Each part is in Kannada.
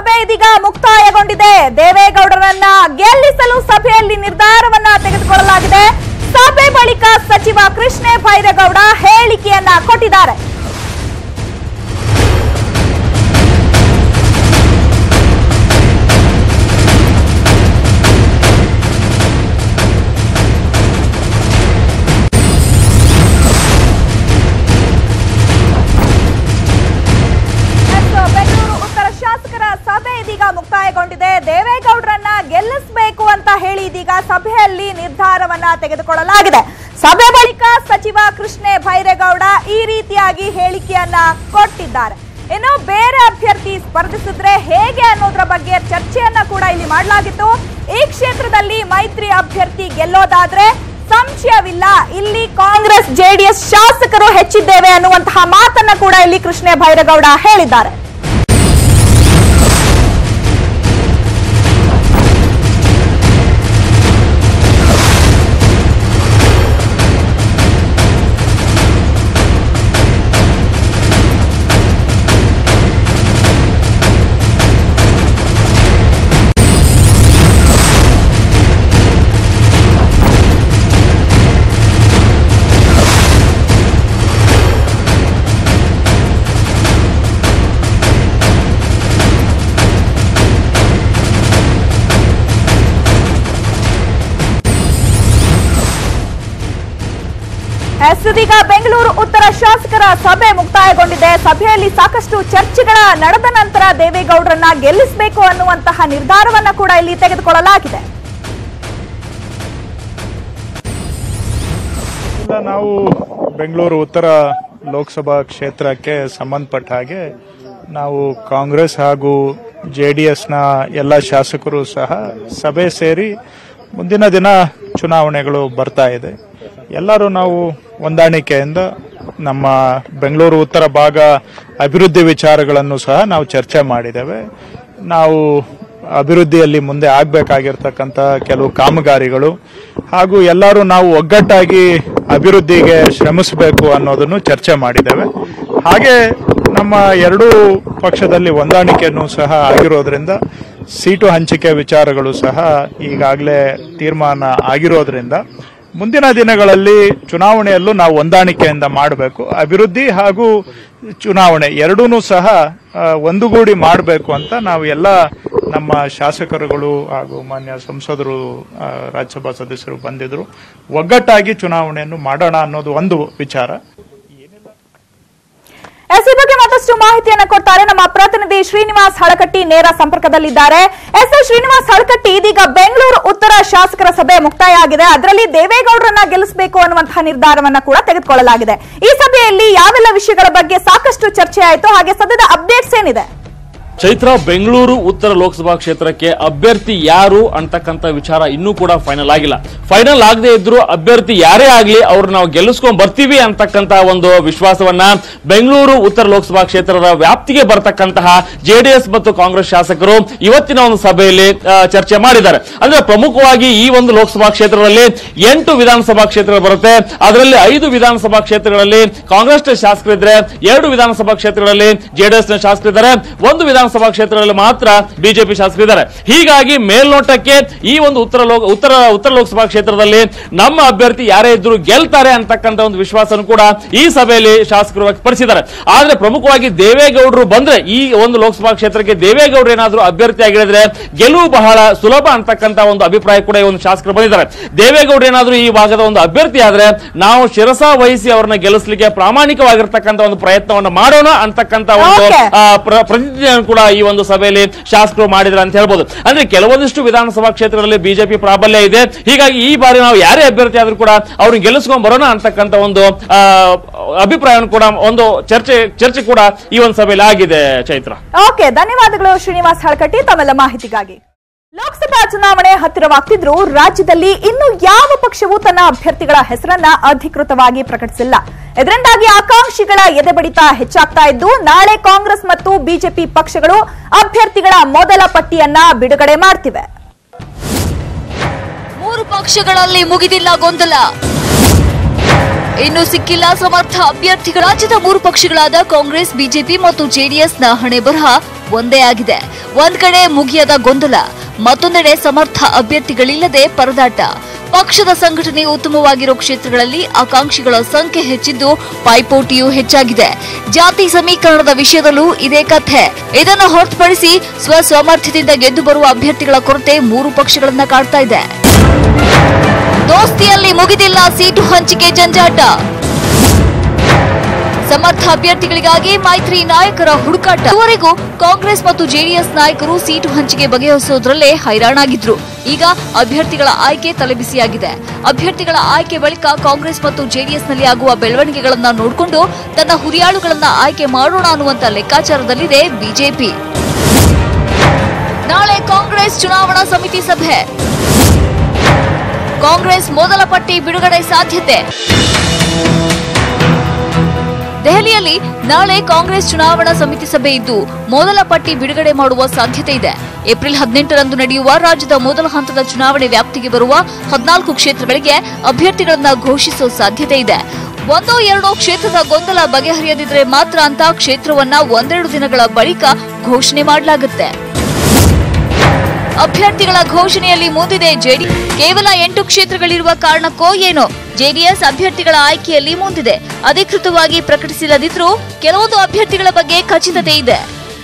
ಸಭೆ ಇದೀಗ ಮುಕ್ತಾಯಗೊಂಡಿದೆ. ದೇವೇಗೌಡರನ್ನ ಗೆಲ್ಲಿಸಲು ಸಭೆಯಲ್ಲಿ ನಿರ್ಧಾರವನ್ನ ತೆಗೆದುಕೊಳ್ಳಲಾಗಿದೆ. ಸಭೆ ಬಳಿಕ ಸಚಿವ ಕೃಷ್ಣ ಬೈರೇಗೌಡ ಹೇಳಿಕೆಯನ್ನ ಕೊಟ್ಟಿದ್ದಾರೆ. ಮುಕ್ತಾಯಗೊಂಡಿದೆ. ದೇವೇಗೌಡರನ್ನ ಗೆಲ್ಲಿಸಬೇಕು ಅಂತ ಹೇಳಿ ಇದೀಗ ಸಭೆಯಲ್ಲಿ ನಿರ್ಧಾರವನ್ನ ತೆಗೆದುಕೊಳ್ಳಲಾಗಿದೆ. ಸಭೆ ಬಳಿಕ ಸಚಿವ ಕೃಷ್ಣ ಬೈರೇಗೌಡ ಈ ರೀತಿಯಾಗಿ ಹೇಳಿಕೆಯನ್ನ ಕೊಟ್ಟಿದ್ದಾರೆ. ಇನ್ನು ಬೇರೆ ಅಭ್ಯರ್ಥಿ ಸ್ಪರ್ಧಿಸಿದ್ರೆ ಹೇಗೆ ಅನ್ನೋದ್ರ ಬಗ್ಗೆ ಚರ್ಚೆಯನ್ನ ಕೂಡ ಇಲ್ಲಿ ಮಾಡಲಾಗಿತ್ತು. ಈ ಕ್ಷೇತ್ರದಲ್ಲಿ ಮೈತ್ರಿ ಅಭ್ಯರ್ಥಿ ಗೆಲ್ಲೋದಾದ್ರೆ ಸಂಶಯವಿಲ್ಲ, ಇಲ್ಲಿ ಕಾಂಗ್ರೆಸ್ ಜೆಡಿಎಸ್ ಶಾಸಕರು ಹೆಚ್ಚಿದ್ದೇವೆ ಅನ್ನುವಂತಹ ಮಾತನ್ನ ಕೂಡ ಇಲ್ಲಿ ಕೃಷ್ಣ ಬೈರೇಗೌಡ ಹೇಳಿದ್ದಾರೆ. ಇದೀಗ ಬೆಂಗಳೂರು ಉತ್ತರ ಶಾಸಕರ ಸಭೆ ಮುಕ್ತಾಯಗೊಂಡಿದೆ. ಸಭೆಯಲ್ಲಿ ಸಾಕಷ್ಟು ಚರ್ಚೆಗಳ ನಡೆದ ನಂತರ ದೇವೇಗೌಡರನ್ನ ಗೆಲ್ಲಿಸಬೇಕು ಅನ್ನುವಂತಹ ನಿರ್ಧಾರವನ್ನ ಕೂಡ ಇಲ್ಲಿ ತೆಗೆದುಕೊಳ್ಳಲಾಗಿದೆ. ನಾವು ಬೆಂಗಳೂರು ಉತ್ತರ ಲೋಕಸಭಾ ಕ್ಷೇತ್ರಕ್ಕೆ ಸಂಬಂಧಪಟ್ಟ ಹಾಗೆ ನಾವು ಕಾಂಗ್ರೆಸ್ ಹಾಗೂ ಜೆಡಿಎಸ್ನ ಎಲ್ಲ ಶಾಸಕರು ಸಹ ಸಭೆ ಸೇರಿ ಮುಂದಿನ ದಿನ ಚುನಾವಣೆಗಳು ಬರ್ತಾ ಇದೆ. ಎಲ್ಲರೂ ನಾವು ಹೊಂದಾಣಿಕೆಯಿಂದ ನಮ್ಮ ಬೆಂಗಳೂರು ಉತ್ತರ ಭಾಗ ಅಭಿವೃದ್ಧಿ ವಿಚಾರಗಳನ್ನು ಸಹ ನಾವು ಚರ್ಚೆ ಮಾಡಿದ್ದೇವೆ. ನಾವು ಅಭಿವೃದ್ಧಿಯಲ್ಲಿ ಮುಂದೆ ಆಗಬೇಕಾಗಿರ್ತಕ್ಕಂಥ ಕೆಲವು ಕಾಮಗಾರಿಗಳು ಹಾಗೂ ಎಲ್ಲರೂ ನಾವು ಒಗ್ಗಟ್ಟಾಗಿ ಅಭಿವೃದ್ಧಿಗೆ ಶ್ರಮಿಸಬೇಕು ಅನ್ನೋದನ್ನು ಚರ್ಚೆ ಮಾಡಿದ್ದೇವೆ. ಹಾಗೆ ನಮ್ಮ ಎರಡೂ ಪಕ್ಷದಲ್ಲಿ ಹೊಂದಾಣಿಕೆಯನ್ನು ಸಹ ಆಗಿರೋದ್ರಿಂದ ಸೀಟು ಹಂಚಿಕೆ ವಿಚಾರಗಳು ಸಹ ಈಗಾಗಲೇ ತೀರ್ಮಾನ ಆಗಿರೋದ್ರಿಂದ ಮುಂದಿನ ದಿನಗಳಲ್ಲಿ ಚುನಾವಣೆಯಲ್ಲೂ ನಾವು ಹೊಂದಾಣಿಕೆಯಿಂದ ಮಾಡಬೇಕು. ಅಭಿವೃದ್ಧಿ ಹಾಗೂ ಚುನಾವಣೆ ಎರಡೂ ಸಹ ಒಂದುಗೂಡಿ ಮಾಡಬೇಕು ಅಂತ ನಾವು ಎಲ್ಲ ನಮ್ಮ ಶಾಸಕರುಗಳು ಹಾಗೂ ಮಾನ್ಯ ಸಂಸದರು, ರಾಜ್ಯಸಭಾ ಸದಸ್ಯರು ಬಂದಿದ್ರು. ಒಗ್ಗಟ್ಟಾಗಿ ಚುನಾವಣೆಯನ್ನು ಮಾಡೋಣ ಅನ್ನೋದು ಒಂದು ವಿಚಾರ. ಈ ಬಗ್ಗೆ ಮತ್ತಷ್ಟು ಮಾಹಿತಿಯನ್ನು ಕೊಡ್ತಾರೆ ನಮ್ಮ ಪ್ರತಿನಿಧಿ ಶ್ರೀನಿವಾಸ್ ಹಳಕಟ್ಟಿ, ನೇರ ಸಂಪರ್ಕದಲ್ಲಿದ್ದಾರೆ. ಶ್ರೀನಿವಾಸ್ ಹಳಕಟ್ಟಿ, ಇದೀಗ ಬೆಂಗಳೂರು ಉತ್ತರ ಶಾಸಕರ ಸಭೆ ಮುಕ್ತಾಯ ಆಗಿದೆ. ಅದರಲ್ಲಿ ದೇವೇಗೌಡರನ್ನ ಗೆಲ್ಲಿಸಬೇಕು ಅನ್ನುವಂತಹ ನಿರ್ಧಾರವನ್ನ ಕೂಡ ತೆಗೆದುಕೊಳ್ಳಲಾಗಿದೆ. ಈ ಸಭೆಯಲ್ಲಿ ಯಾವೆಲ್ಲ ವಿಷಯಗಳ ಬಗ್ಗೆ ಸಾಕಷ್ಟು ಚರ್ಚೆ ಆಯಿತು, ಹಾಗೆ ಸದ್ಯದ ಅಪ್ಡೇಟ್ಸ್ ಏನಿದೆ? ಚೈತ್ರ, ಬೆಂಗಳೂರು ಉತ್ತರ ಲೋಕಸಭಾ ಕ್ಷೇತ್ರಕ್ಕೆ ಅಭ್ಯರ್ಥಿ ಯಾರು ಅಂತಕ್ಕಂಥ ವಿಚಾರ ಇನ್ನೂ ಕೂಡ ಫೈನಲ್ ಆಗಿಲ್ಲ. ಫೈನಲ್ ಆಗದೆ ಇದ್ರು ಅಭ್ಯರ್ಥಿ ಯಾರೇ ಆಗಲಿ ಅವ್ರು ನಾವು ಗೆಲ್ಲಿಸ್ಕೊಂಡ್ ಬರ್ತೀವಿ ಅಂತಕ್ಕಂಥ ಒಂದು ವಿಶ್ವಾಸವನ್ನ ಬೆಂಗಳೂರು ಉತ್ತರ ಲೋಕಸಭಾ ಕ್ಷೇತ್ರದ ವ್ಯಾಪ್ತಿಗೆ ಬರ್ತಕ್ಕಂತಹ ಜೆಡಿಎಸ್ ಮತ್ತು ಕಾಂಗ್ರೆಸ್ ಶಾಸಕರು ಇವತ್ತಿನ ಒಂದು ಸಭೆಯಲ್ಲಿ ಚರ್ಚೆ ಮಾಡಿದ್ದಾರೆ. ಅಂದ್ರೆ ಪ್ರಮುಖವಾಗಿ ಈ ಒಂದು ಲೋಕಸಭಾ ಕ್ಷೇತ್ರದಲ್ಲಿ 8 ವಿಧಾನಸಭಾ ಕ್ಷೇತ್ರ ಬರುತ್ತೆ. ಅದರಲ್ಲಿ 5 ವಿಧಾನಸಭಾ ಕ್ಷೇತ್ರಗಳಲ್ಲಿ ಕಾಂಗ್ರೆಸ್ ಶಾಸಕರಿದ್ರೆ, 2 ವಿಧಾನಸಭಾ ಕ್ಷೇತ್ರಗಳಲ್ಲಿ ಜೆಡಿಎಸ್ ನ ಶಾಸಕರಿದ್ದಾರೆ, 1 ವಿಧಾನಸಭಾ ಕ್ಷೇತ್ರದಲ್ಲಿ ಮಾತ್ರ ಬಿಜೆಪಿ ಶಾಸಕರಿದ್ದಾರೆ. ಹೀಗಾಗಿ ಮೇಲ್ನೋಟಕ್ಕೆ ಈ ಒಂದು ಉತ್ತರ ಲೋಕಸಭಾ ಕ್ಷೇತ್ರದಲ್ಲಿ ನಮ್ಮ ಅಭ್ಯರ್ಥಿ ಯಾರೇ ಇದ್ರು ಗೆಲ್ತಾರೆ ಅಂತಕ್ಕಂಥ ಒಂದು ವಿಶ್ವಾಸನೂ ಕೂಡ ಈ ಸಭೆಯಲ್ಲಿ ಶಾಸಕರು ವ್ಯಕ್ತಪಡಿಸಿದ್ದಾರೆ. ಆದ್ರೆ ಪ್ರಮುಖವಾಗಿ ದೇವೇಗೌಡರು ಬಂದ್ರೆ, ಈ ಒಂದು ಲೋಕಸಭಾ ಕ್ಷೇತ್ರಕ್ಕೆ ದೇವೇಗೌಡರು ಏನಾದರೂ ಅಭ್ಯರ್ಥಿ ಆಗಿದ್ರೆ ಗೆಲುವು ಬಹಳ ಸುಲಭ ಅಂತಕ್ಕಂಥ ಒಂದು ಅಭಿಪ್ರಾಯ ಕೂಡ ಈ ಒಂದು ಶಾಸಕರು ಬಂದಿದ್ದಾರೆ. ದೇವೇಗೌಡರು ಏನಾದರೂ ಈ ಭಾಗದ ಒಂದು ಅಭ್ಯರ್ಥಿ ಆದ್ರೆ ನಾವು ಶಿರಸ ವಹಿಸಿ ಅವರನ್ನ ಗೆಲ್ಲಿಸಲಿಕ್ಕೆ ಪ್ರಾಮಾಣಿಕವಾಗಿರ್ತಕ್ಕಂಥ ಒಂದು ಪ್ರಯತ್ನವನ್ನು ಮಾಡೋಣ ಅಂತಕ್ಕಂಥ ಒಂದು ಪ್ರತಿಜ್ಞೆ ಕೂಡ ಈ ಒಂದು ಸಭೆಯಲ್ಲಿ ಶಾಸಕರು ಮಾಡಿದ್ರು ಅಂತ ಹೇಳ್ಬೋದು. ಅಂದ್ರೆ ಕೆಲವೊಂದಿಷ್ಟು ವಿಧಾನಸಭಾ ಕ್ಷೇತ್ರದಲ್ಲಿ ಬಿಜೆಪಿ ಪ್ರಾಬಲ್ಯ ಇದೆ. ಹೀಗಾಗಿ ಈ ಬಾರಿ ನಾವು ಯಾರೇ ಅಭ್ಯರ್ಥಿ ಆದ್ರೂ ಕೂಡ ಅವ್ರನ್ನ ಗೆಲ್ಲಿಸ್ಕೊಂಡ್ ಬರೋಣ ಅಂತಕ್ಕಂಥ ಒಂದು ಅಭಿಪ್ರಾಯವನ್ನು ಕೂಡ ಒಂದು ಚರ್ಚೆ ಕೂಡ ಈ ಒಂದು ಸಭೆಯಲ್ಲಿ ಆಗಿದೆ. ಚೈತ್ರ, ಓಕೆ, ಧನ್ಯವಾದಗಳು ಶ್ರೀನಿವಾಸ್ ಹಳಕಟ್ಟಿ ತಮ್ಮೆಲ್ಲ ಮಾಹಿತಿಗಾಗಿ. ಲೋಕಸಭಾ ಚುನಾವಣೆ ಹತ್ತಿರವಾಗ್ತಿದ್ರು ರಾಜ್ಯದಲ್ಲಿ ಇನ್ನು ಯಾವ ಪಕ್ಷವೂ ತನ್ನ ಅಭ್ಯರ್ಥಿಗಳ ಹೆಸರನ್ನ ಅಧಿಕೃತವಾಗಿ ಪ್ರಕಟಿಸಿಲ್ಲ. ಇದರಿಂದಾಗಿ ಆಕಾಂಕ್ಷಿಗಳ ಎದೆಬಡಿತ ಹೆಚ್ಚಾಗ್ತಾ ಇದ್ದು, ನಾಳೆ ಕಾಂಗ್ರೆಸ್ ಮತ್ತು ಬಿಜೆಪಿ ಪಕ್ಷಗಳು ಅಭ್ಯರ್ಥಿಗಳ ಮೊದಲ ಪಟ್ಟಿಯನ್ನ ಬಿಡುಗಡೆ ಮಾಡ್ತಿವೆ. 3 ಪಕ್ಷಗಳಲ್ಲಿ ಮುಗಿದಿಲ್ಲ ಗೊಂದಲ. ಇನ್ನು ಸಿಕ್ಕಿಲ್ಲ ಸಮರ್ಥ ಅಭ್ಯರ್ಥಿಗಳ. ರಾಜ್ಯದ 3 ಪಕ್ಷಗಳಾದ ಕಾಂಗ್ರೆಸ್, ಬಿಜೆಪಿ ಮತ್ತು ಜೆಡಿಎಸ್ನ ಹಣೆ ಬರಹ ಒಂದೇ ಆಗಿದೆ. ಒಂದ್ ಕಡೆ ಮುಗಿಯದ ಗೊಂದಲ, ಮತ್ತೊಂದೆಡೆ ಸಮರ್ಥ ಅಭ್ಯರ್ಥಿಗಳಿಲ್ಲದೆ ಪರದಾಟ. ಪಕ್ಷದ ಸಂಘಟನೆ ಉತ್ತಮವಾಗಿರೋ ಕ್ಷೇತ್ರಗಳಲ್ಲಿ ಆಕಾಂಕ್ಷಿಗಳ ಸಂಖ್ಯೆ ಹೆಚ್ಚಿದ್ದು ಪೈಪೋಟಿಯೂ ಹೆಚ್ಚಾಗಿದೆ. ಜಾತಿ ಸಮೀಕರಣದ ವಿಷಯದಲ್ಲೂ ಇದೇ ಕಥೆ. ಇದನ್ನು ಹೊರತುಪಡಿಸಿ ಸ್ವಸಾಮರ್ಥ್ಯದಿಂದ ಗೆದ್ದು ಬರುವ ಅಭ್ಯರ್ಥಿಗಳ ಕೊರತೆ 3 ಪಕ್ಷಗಳನ್ನ ಕಾಡ್ತಾ ಇದೆ. ದೋಸ್ತಿಯಲ್ಲಿ ಮುಗಿದಿಲ್ಲ ಸೀಟು ಹಂಚಿಕೆ ಜಂಜಾಟ. ಸಮರ್ಥ ಅಭ್ಯರ್ಥಿಗಳಿಗಾಗಿ ಮೈತ್ರಿ ನಾಯಕರ ಹುಡುಕಾಟ. ಇದುವರೆಗೂ ಕಾಂಗ್ರೆಸ್ ಮತ್ತು ಜೆಡಿಎಸ್ ನಾಯಕರು ಸೀಟು ಹಂಚಿಕೆ ಬಗೆಹರಿಸುವುದರಲ್ಲೇ ಹೈರಾಣಾಗಿದ್ರು. ಈಗ ಅಭ್ಯರ್ಥಿಗಳ ಆಯ್ಕೆ ತಲೆಬಿಸಿಯಾಗಿದೆ. ಅಭ್ಯರ್ಥಿಗಳ ಆಯ್ಕೆ ಬಳಿಕ ಕಾಂಗ್ರೆಸ್ ಮತ್ತು ಜೆಡಿಎಸ್ನಲ್ಲಿ ಆಗುವ ಬೆಳವಣಿಗೆಗಳನ್ನ ನೋಡಿಕೊಂಡು ತನ್ನ ಹುರಿಯಾಳುಗಳನ್ನ ಆಯ್ಕೆ ಮಾಡೋಣ ಅನ್ನುವಂತ ಲೆಕ್ಕಾಚಾರದಲ್ಲಿದೆ ಬಿಜೆಪಿ. ನಾಳೆ ಕಾಂಗ್ರೆಸ್ ಚುನಾವಣಾ ಸಮಿತಿ ಸಭೆ. ಕಾಂಗ್ರೆಸ್ ಮೊದಲ ಪಟ್ಟಿ ಬಿಡುಗಡೆ ಸಾಧ್ಯತೆ. ದೆಹಲಿಯಲ್ಲಿ ನಾಳೆ ಕಾಂಗ್ರೆಸ್ ಚುನಾವಣಾ ಸಮಿತಿ ಸಭೆ ಇದ್ದು ಮೊದಲ ಪಟ್ಟಿ ಬಿಡುಗಡೆ ಮಾಡುವ ಸಾಧ್ಯತೆ ಇದೆ. ಏಪ್ರಿಲ್ 18ರಂದು ನಡೆಯುವ ರಾಜ್ಯದ ಮೊದಲ ಹಂತದ ಚುನಾವಣೆ ವ್ಯಾಪ್ತಿಗೆ ಬರುವ 14 ಕ್ಷೇತ್ರಗಳಿಗೆ ಅಭ್ಯರ್ಥಿಗಳನ್ನ ಘೋಷಿಸುವ ಸಾಧ್ಯತೆ ಇದೆ. 1-2 ಕ್ಷೇತ್ರದ ಗೊಂದಲ ಬಗೆಹರಿಯದಿದ್ರೆ ಮಾತ್ರ ಅಂತ ಕ್ಷೇತ್ರವನ್ನ 1-2 ದಿನಗಳ ಬಳಿಕ ಘೋಷಣೆ ಮಾಡಲಾಗುತ್ತೆ. ಅಭ್ಯರ್ಥಿಗಳ ಘೋಷಣೆಯಲ್ಲಿ ಮುಂದಿದೆ ಜೆಡಿಎಸ್. ಕೇವಲ 8 ಕ್ಷೇತ್ರಗಳಿರುವ ಕಾರಣಕ್ಕೋ ಏನೋ ಜೆಡಿಎಸ್ ಅಭ್ಯರ್ಥಿಗಳ ಆಯ್ಕೆಯಲ್ಲಿ ಮುಂದಿದೆ. ಅಧಿಕೃತವಾಗಿ ಪ್ರಕಟಿಸಿಲ್ಲದಿದ್ರೂ ಕೆಲವೊಂದು ಅಭ್ಯರ್ಥಿಗಳ ಬಗ್ಗೆ ಖಚಿತತೆ ಇದೆ.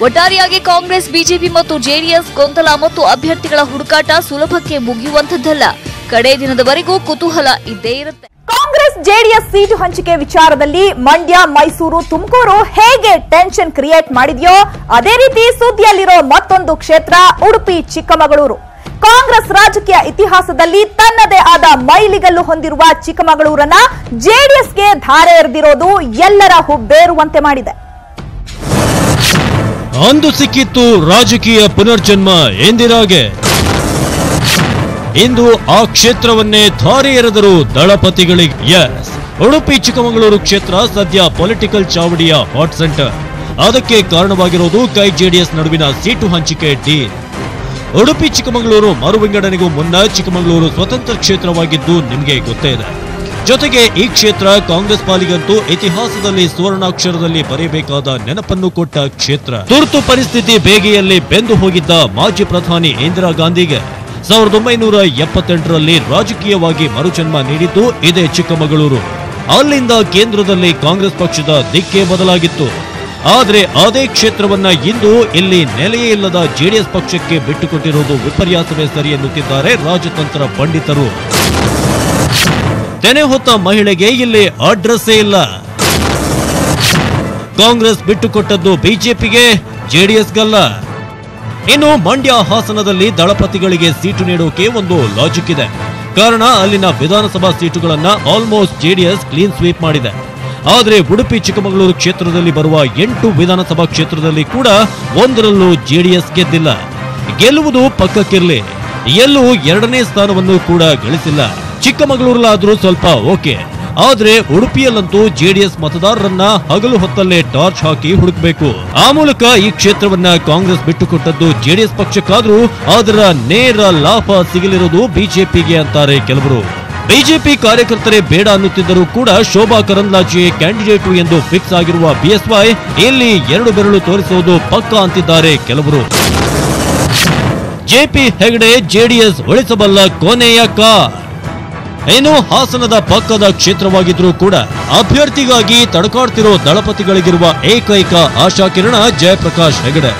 ಒಟ್ಟಾರೆಯಾಗಿ ಕಾಂಗ್ರೆಸ್, ಬಿಜೆಪಿ ಮತ್ತು ಜೆಡಿಎಸ್ ಗೊಂದಲ ಮತ್ತು ಅಭ್ಯರ್ಥಿಗಳ ಹುಡುಕಾಟ ಸುಲಭಕ್ಕೆ ಮುಗಿಯುವಂತದ್ದಲ್ಲ. ಕಡೇ ದಿನದವರೆಗೂ ಕುತೂಹಲ ಇದ್ದೇ ಇರುತ್ತೆ. ಕಾಂಗ್ರೆಸ್ ಜೆಡಿಎಸ್ ಸೀಟು ಹಂಚಿಕೆ ವಿಚಾರದಲ್ಲಿ ಮಂಡ್ಯ, ಮೈಸೂರು, ತುಮಕೂರು ಹೇಗೆ ಟೆನ್ಷನ್ ಕ್ರಿಯೇಟ್ ಮಾಡಿದೆಯೋ ಅದೇ ರೀತಿ ಸುದ್ದಿಯಲ್ಲಿರೋ ಮತ್ತೊಂದು ಕ್ಷೇತ್ರ ಉಡುಪಿ, ಚಿಕ್ಕಮಗಳೂರು. ಕಾಂಗ್ರೆಸ್ ರಾಜಕೀಯ ಇತಿಹಾಸದಲ್ಲಿ ತನ್ನದೇ ಆದ ಮೈಲಿಗಲ್ಲು ಹೊಂದಿರುವ ಚಿಕ್ಕಮಗಳೂರನ್ನ ಜೆಡಿಎಸ್ಗೆ ಧಾರೆ ಎರೆದಿರೋದು ಎಲ್ಲರ ಹುಬ್ಬೇರುವಂತೆ ಮಾಡಿದೆ. ಅಂದು ಸಿಕ್ಕಿತ್ತು ರಾಜಕೀಯ ಪುನರ್ಜನ್ಮ ಇಂದಿರಾಗೆ. ಇಂದು ಆ ಕ್ಷೇತ್ರವನ್ನೇ ಧಾರೆ ಎರೆದರು ದಳಪತಿಗಳಿಗೆ. ಎಸ್, ಉಡುಪಿ ಚಿಕ್ಕಮಗಳೂರು ಕ್ಷೇತ್ರ ಸದ್ಯ ಪೊಲಿಟಿಕಲ್ ಚಾವಡಿಯ ಹಾಟ್ ಸೆಂಟರ್. ಅದಕ್ಕೆ ಕಾರಣವಾಗಿರೋದು ಕೈ ಜೆಡಿಎಸ್ ನಡುವಿನ ಸೀಟು ಹಂಚಿಕೆ ಡೀಲ್. ಉಡುಪಿ ಚಿಕ್ಕಮಗಳೂರು ಮರು ವಿಂಗಡಣೆಗೂ ಮುನ್ನ ಚಿಕ್ಕಮಗಳೂರು ಸ್ವತಂತ್ರ ಕ್ಷೇತ್ರವಾಗಿದ್ದು ನಿಮಗೆ ಗೊತ್ತೇ ಇದೆ. ಜೊತೆಗೆ ಈ ಕ್ಷೇತ್ರ ಕಾಂಗ್ರೆಸ್ ಪಾಲಿಗಂತೂ ಇತಿಹಾಸದಲ್ಲಿ ಸುವರ್ಣಾಕ್ಷರದಲ್ಲಿ ಬರೆಯಬೇಕಾದ ನೆನಪನ್ನು ಕೊಟ್ಟ ಕ್ಷೇತ್ರ. ತುರ್ತು ಪರಿಸ್ಥಿತಿ ಬೇಗೆಯಲ್ಲಿ ಬೆಂದು ಹೋಗಿದ್ದ ಮಾಜಿ ಪ್ರಧಾನಿ ಇಂದಿರಾ ಗಾಂಧಿಗೆ 1978ರಲ್ಲಿ ರಾಜಕೀಯವಾಗಿ ಮರುಜನ್ಮ ನೀಡಿದ್ದು ಇದೇ ಚಿಕ್ಕಮಗಳೂರು. ಅಲ್ಲಿಂದ ಕೇಂದ್ರದಲ್ಲಿ ಕಾಂಗ್ರೆಸ್ ಪಕ್ಷದ ದಿಕ್ಕೇ ಬದಲಾಗಿತ್ತು. ಆದರೆ ಅದೇ ಕ್ಷೇತ್ರವನ್ನ ಇಂದು ಇಲ್ಲಿ ನೆಲೆಯೇ ಇಲ್ಲದ ಜೆಡಿಎಸ್ ಪಕ್ಷಕ್ಕೆ ಬಿಟ್ಟುಕೊಟ್ಟಿರುವುದು ವಿಪರ್ಯಾಸವೇ ಸರಿ ಎನ್ನುತ್ತಿದ್ದಾರೆ ರಾಜತಂತ್ರ ಪಂಡಿತರು. ತೆನೆ ಹೊತ್ತ ಮಹಿಳೆಗೆ ಇಲ್ಲಿ ಅಡ್ರೆಸ್ಸೇ ಇಲ್ಲ. ಕಾಂಗ್ರೆಸ್ ಬಿಟ್ಟುಕೊಟ್ಟದ್ದು ಬಿಜೆಪಿಗೆ, ಜೆಡಿಎಸ್ಗಲ್ಲ. ಇನ್ನು ಮಂಡ್ಯ, ಹಾಸನದಲ್ಲಿ ದಳಪತಿಗಳಿಗೆ ಸೀಟು ನೀಡೋಕೆ ಒಂದು ಲಾಜಿಕ್ ಇದೆ. ಕಾರಣ ಅಲ್ಲಿನ ವಿಧಾನಸಭಾ ಸೀಟುಗಳನ್ನ ಆಲ್ಮೋಸ್ಟ್ ಜೆಡಿಎಸ್ ಕ್ಲೀನ್ ಸ್ವೀಪ್ ಮಾಡಿದೆ. ಆದರೆ ಉಡುಪಿ ಚಿಕ್ಕಮಗಳೂರು ಕ್ಷೇತ್ರದಲ್ಲಿ ಬರುವ 8 ವಿಧಾನಸಭಾ ಕ್ಷೇತ್ರದಲ್ಲಿ ಕೂಡ ಒಂದರಲ್ಲೂ ಜೆಡಿಎಸ್ ಗೆದ್ದಿಲ್ಲ. ಗೆಲ್ಲುವುದು ಪಕ್ಕಕ್ಕಿರಲಿ, ಎಲ್ಲೂ 2ನೇ ಸ್ಥಾನವನ್ನು ಕೂಡ ಗಳಿಸಿಲ್ಲ. ಚಿಕ್ಕಮಗಳೂರಲ್ಲಾದ್ರೂ ಸ್ವಲ್ಪ ಓಕೆ, ಆದ್ರೆ ಉಡುಪಿಯಲ್ಲಂತೂ ಜೆಡಿಎಸ್ ಮತದಾರರನ್ನ ಹಗಲು ಹೊತ್ತಲ್ಲೇ ಟಾರ್ಚ್ ಹಾಕಿ ಹುಡುಕಬೇಕು. ಆ ಮೂಲಕ ಈ ಕ್ಷೇತ್ರವನ್ನ ಕಾಂಗ್ರೆಸ್ ಬಿಟ್ಟುಕೊಟ್ಟದ್ದು ಜೆಡಿಎಸ್ ಪಕ್ಷಕ್ಕಾದ್ರೂ ಅದರ ನೇರ ಲಾಭ ಸಿಗಲಿರೋದು ಬಿಜೆಪಿಗೆ ಅಂತಾರೆ ಕೆಲವರು. ಬಿಜೆಪಿ ಕಾರ್ಯಕರ್ತರೇ ಬೇಡ ಅನ್ನುತ್ತಿದ್ದರೂ ಕೂಡ ಶೋಭಾ ಕರಂದ್ಲಾಜೆ ಕ್ಯಾಂಡಿಡೇಟು ಎಂದು ಫಿಕ್ಸ್ ಆಗಿರುವ ಬಿಎಸ್ವೈ ಇಲ್ಲಿ 2 ಬೆರಳು ತೋರಿಸುವುದು ಪಕ್ಕಾ ಅಂತಿದ್ದಾರೆ ಕೆಲವರು. ಜೆಪಿ ಹೆಗಡೆ ಜೆಡಿಎಸ್ ಉಳಿಸಬಲ್ಲ ಕೊನೆಯ ಕಾರ್. ಇನ್ನು ಹಾಸನದ ಪಕ್ಕದ ಕ್ಷೇತ್ರವಾಗಿದ್ರೂ ಕೂಡ ಅಭ್ಯರ್ಥಿಗಾಗಿ ತಡಕಾಡ್ತಿರೋ ದಳಪತಿಗಳಿಗಿರುವ ಏಕೈಕ ಆಶಾಕಿರಣ ಜಯಪ್ರಕಾಶ್ ಹೆಗಡೆ.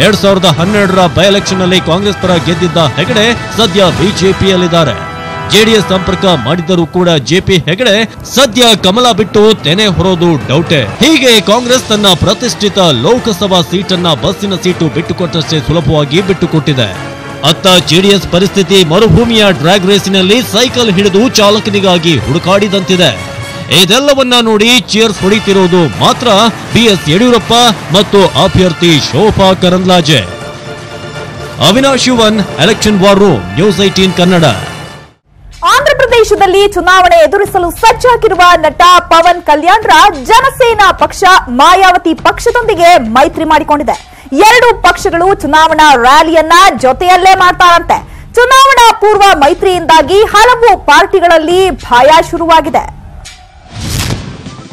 2012ರ ಬೈ ಎಲೆಕ್ಷನ್ ನಲ್ಲಿ ಕಾಂಗ್ರೆಸ್ ಪರ ಗೆದ್ದಿದ್ದ ಹೆಗಡೆ ಸದ್ಯ ಬಿಜೆಪಿಯಲ್ಲಿದ್ದಾರೆ. ಜೆಡಿಎಸ್ ಸಂಪರ್ಕ ಮಾಡಿದ್ದರೂ ಕೂಡ ಜೆಪಿ ಹೆಗಡೆ ಸದ್ಯ ಕಮಲ ಬಿಟ್ಟು ತೆನೆ ಹೊರೋದು ಡೌಟೆ. ಹೀಗೆ ಕಾಂಗ್ರೆಸ್ ತನ್ನ ಪ್ರತಿಷ್ಠಿತ ಲೋಕಸಭಾ ಸೀಟನ್ನ ಬಸ್ಸಿನ ಸೀಟು ಬಿಟ್ಟುಕೊಟ್ಟಷ್ಟೇ ಸುಲಭವಾಗಿ ಬಿಟ್ಟುಕೊಟ್ಟಿದೆ. ಅತ್ತ ಜೆಡಿಎಸ್ ಪರಿಸ್ಥಿತಿ ಮರುಭೂಮಿಯ ಡ್ರ್ಯಾಗ್ ರೇಸಿನಲ್ಲಿ ಸೈಕಲ್ ಹಿಡಿದು ಚಾಲಕನಿಗಾಗಿ ಹುಡುಕಾಡಿದಂತಿದೆ. ಇದೆಲ್ಲವನ್ನ ನೋಡಿ ಚೇರ್ಸ್ ಹೊಡಿತಿರೋದು ಮಾತ್ರ ಬಿಎಸ್ ಯಡಿಯೂರಪ್ಪ ಮತ್ತು ಅಭ್ಯರ್ಥಿ Shobha Karandlaje. Avinash Yuvan, election war room, news 18 Kannada. ಆಂಧ್ರಪ್ರದೇಶದಲ್ಲಿ ಚುನಾವಣೆ ಎದುರಿಸಲು ಸಜ್ಜಾಗಿರುವ ನಟ ಪವನ್ ಕಲ್ಯಾಣ್ರ ಜನಸೇನಾ ಪಕ್ಷ ಮಾಯಾವತಿ ಪಕ್ಷದೊಂದಿಗೆ ಮೈತ್ರಿ ಮಾಡಿಕೊಂಡಿದೆ. 2 ಪಕ್ಷಗಳು ಚುನಾವಣಾ ರ್ಯಾಲಿಯನ್ನ ಜೊತೆಯಲ್ಲೇ ಮಾಡ್ತಾರಂತೆ. ಚುನಾವಣಾ ಪೂರ್ವ ಮೈತ್ರಿಯಿಂದಾಗಿ ಹಲವು ಪಾರ್ಟಿಗಳಲ್ಲಿ ಭಯ ಶುರುವಾಗಿದೆ.